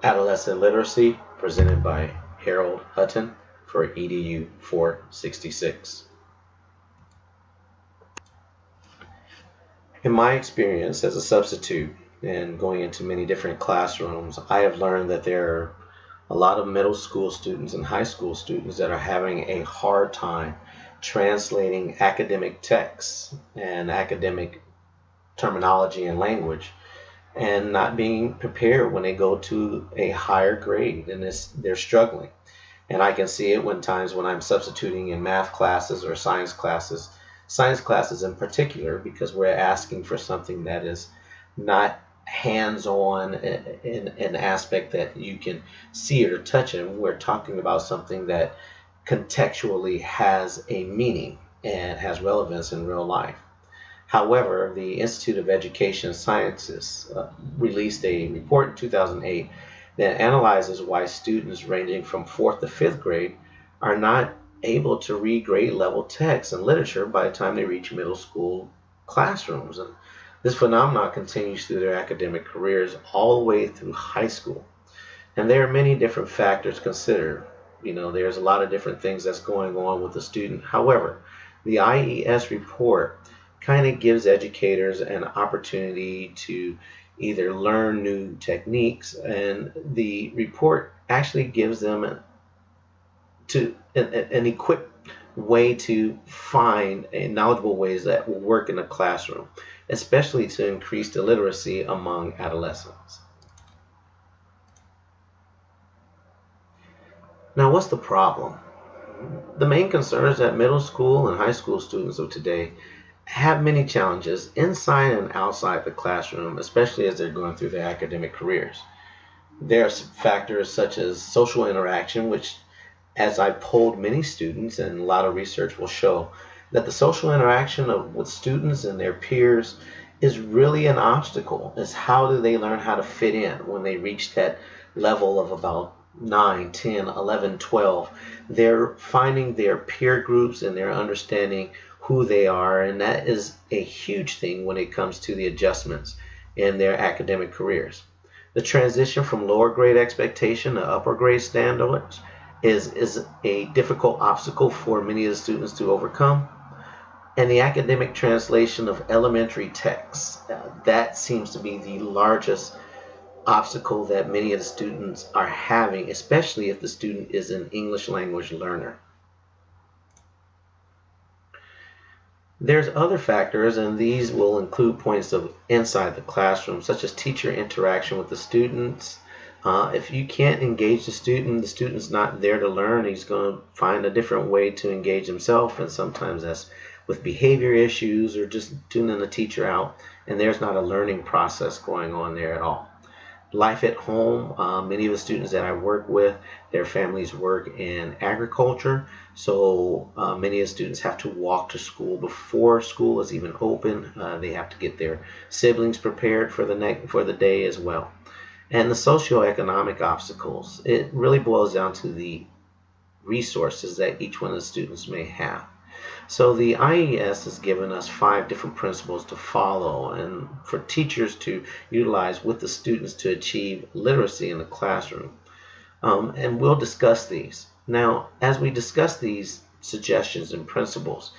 Adolescent Literacy, presented by Harold Hutton for EDU 466. In my experience as a substitute and going into many different classrooms, I have learned that there are a lot of middle school students and high school students that are having a hard time translating academic texts and academic terminology and language and not being prepared when they go to a higher grade and they're struggling. And I can see it when times when I'm substituting in math classes or science classes in particular, because we're asking for something that is not hands-on in an aspect that you can see it or touch it. We're talking about something that contextually has a meaning and has relevance in real life. However, the Institute of Education Sciences released a report in 2008 that analyzes why students ranging from 4th to 5th grade are not able to read grade level text and literature by the time they reach middle school classrooms. And this phenomenon continues through their academic careers all the way through high school. And there are many different factors considered. There's a lot of different things that's going on with the student. However, the IES report kind of gives educators an opportunity to either learn new techniques, and the report actually gives them an equipped way to find knowledgeable ways that will work in the classroom, especially to increase the literacy among adolescents. Now, what's the problem? The main concern is that middle school and high school students of today have many challenges inside and outside the classroom, especially as they're going through their academic careers. There are factors such as social interaction, which, as I polled many students, and a lot of research will show that the social interaction with students and their peers is really an obstacle. It's how do they learn how to fit in when they reach that level of about 9, 10, 11, 12. They're finding their peer groups and they're understanding who they are, and that is a huge thing when it comes to the adjustments in their academic careers. The transition from lower grade expectation to upper grade standards is a difficult obstacle for many of the students to overcome. And the academic translation of elementary texts, that seems to be the largest obstacle that many of the students are having, especially if the student is an English language learner. There's other factors, and these will include points of inside the classroom, such as teacher interaction with the students. If you can't engage the student's not there to learn. He's going to find a different way to engage himself, and sometimes that's with behavior issues or just tuning the teacher out, and there's not a learning process going on there at all. Life at home, many of the students that I work with, their families work in agriculture, so many of the students have to walk to school before school is even open. They have to get their siblings prepared for the day as well. And the socioeconomic obstacles, it really boils down to the resources that each one of the students may have. So the IES has given us 5 different principles to follow and for teachers to utilize with the students to achieve literacy in the classroom. And we'll discuss these. Now, as we discuss these suggestions and principles,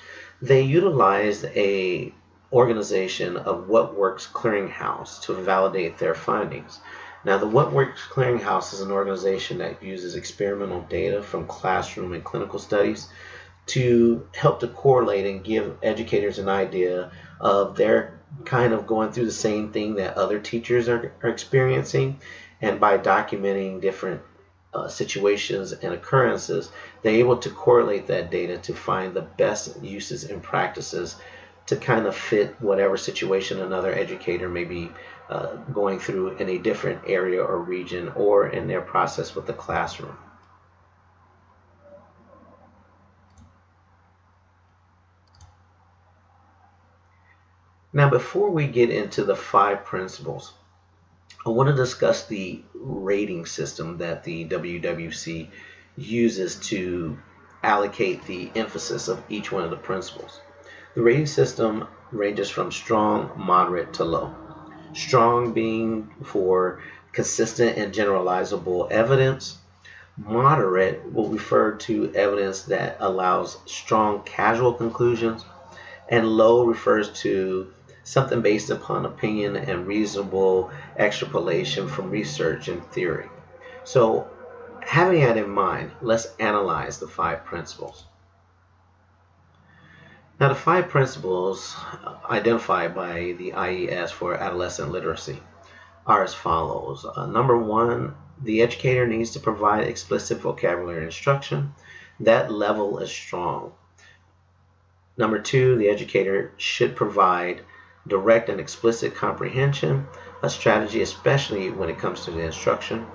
they utilize a organization of What Works Clearinghouse to validate their findings. Now, the What Works Clearinghouse is an organization that uses experimental data from classroom and clinical studies to help to correlate and give educators an idea of their kind of going through the same thing that other teachers are experiencing. And by documenting different situations and occurrences, they're able to correlate that data to find the best uses and practices to kind of fit whatever situation another educator may be going through in a different area or region or in their process with the classroom. Now, before we get into the 5 principles, I want to discuss the rating system that the WWC uses to allocate the emphasis of each one of the principles. The rating system ranges from strong, moderate to low. Strong being for consistent and generalizable evidence. Moderate will refer to evidence that allows strong causal conclusions, and low refers to something based upon opinion and reasonable extrapolation from research and theory. So, having that in mind, let's analyze the five principles. Now, the five principles identified by the IES for adolescent literacy are as follows. Number one, the educator needs to provide explicit vocabulary instruction. That level is strong. Number two, the educator should provide direct and explicit comprehension, a strategy especially when it comes to the instruction.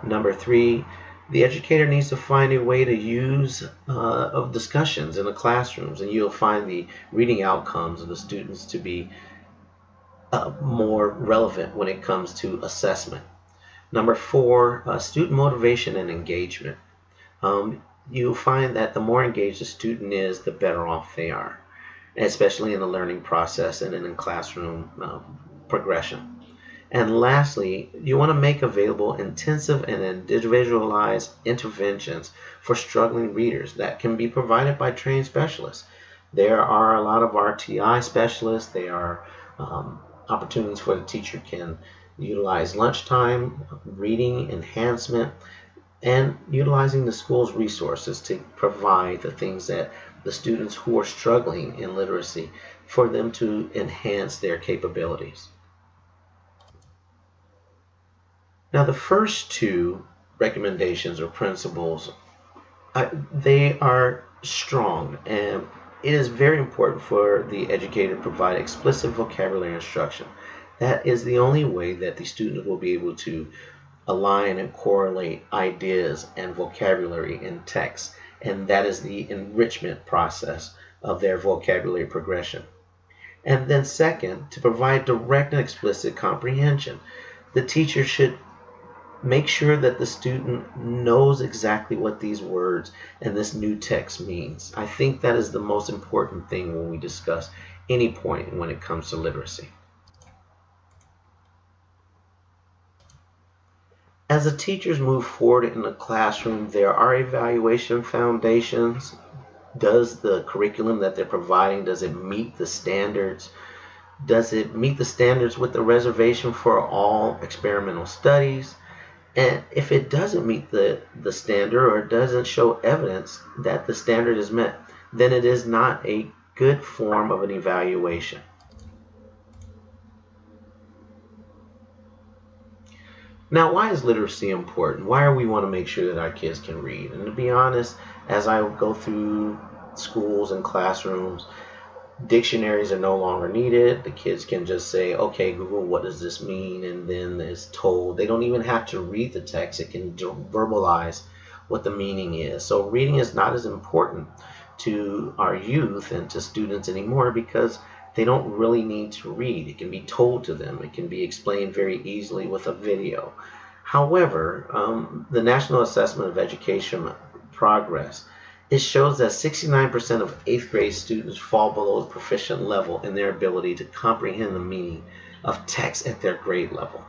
Number three, the educator needs to find a way to use of discussions in the classrooms, and you'll find the reading outcomes of the students to be more relevant when it comes to assessment. Number four, student motivation and engagement. You'll find that the more engaged a student is, the better off they are, especially in the learning process and in classroom progression. And lastly, you want to make available intensive and individualized interventions for struggling readers that can be provided by trained specialists. There are a lot of RTI specialists. There are opportunities where the teacher can utilize lunchtime, reading enhancement, and utilizing the school's resources to provide the things that the students who are struggling in literacy, for them to enhance their capabilities. Now, the first two recommendations or principles, they are strong, and it is very important for the educator to provide explicit vocabulary instruction. That is the only way that the student will be able to align and correlate ideas and vocabulary in text, and that is the enrichment process of their vocabulary progression. And then second, to provide direct and explicit comprehension. The teacher should make sure that the student knows exactly what these words and this new text means. I think that is the most important thing when we discuss any point when it comes to literacy. As the teachers move forward in the classroom, there are evaluation foundations. Does the curriculum that they're providing, does it meet the standards? Does it meet the standards with the reservation for all experimental studies? And if it doesn't meet the standard, or doesn't show evidence that the standard is met, then it is not a good form of an evaluation. Now, why is literacy important? Why do we want to make sure that our kids can read? And to be honest, as I go through schools and classrooms, dictionaries are no longer needed. The kids can just say, okay, Google, what does this mean? And then it's told. They don't even have to read the text. It can verbalize what the meaning is. So reading is not as important to our youth and to students anymore, because they don't really need to read. It can be told to them. It can be explained very easily with a video. However, the National Assessment of Education Progress, it shows that 69% of 8th grade students fall below the proficient level in their ability to comprehend the meaning of text at their grade level.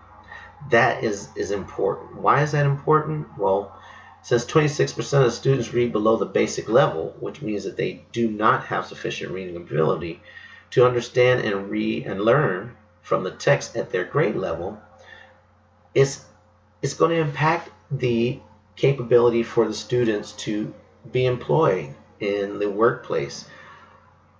That is important. Why is that important? Well, since 26% of students read below the basic level, which means that they do not have sufficient reading ability to understand and read and learn from the text at their grade level, it's going to impact the capability for the students to be employed in the workplace.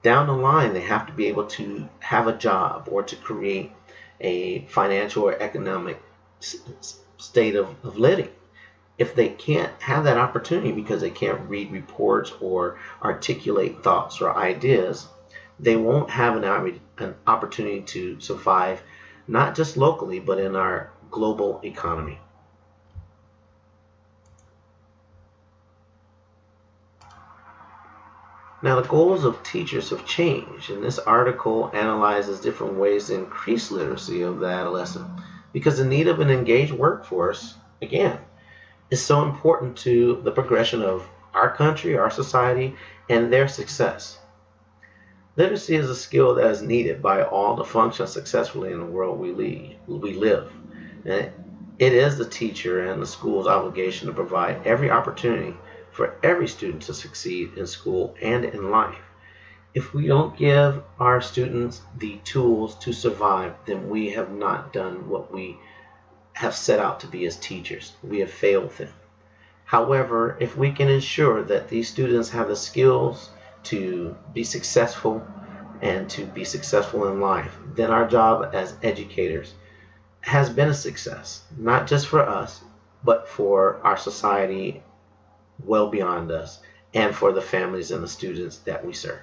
Down the line, they have to be able to have a job or to create a financial or economic state of living. If they can't have that opportunity because they can't read reports or articulate thoughts or ideas, they won't have an opportunity to survive, not just locally, but in our global economy. Now, the goals of teachers have changed, and this article analyzes different ways to increase literacy of the adolescent, because the need of an engaged workforce, again, is so important to the progression of our country, our society, and their success. Literacy is a skill that is needed by all to function successfully in the world we live. And It is the teacher and the school's obligation to provide every opportunity for every student to succeed in school and in life. If we don't give our students the tools to survive, then we have not done what we have set out to be as teachers. We have failed them. However, if we can ensure that these students have the skills to be successful and to be successful in life, then our job as educators has been a success, not just for us, but for our society well beyond us and for the families and the students that we serve.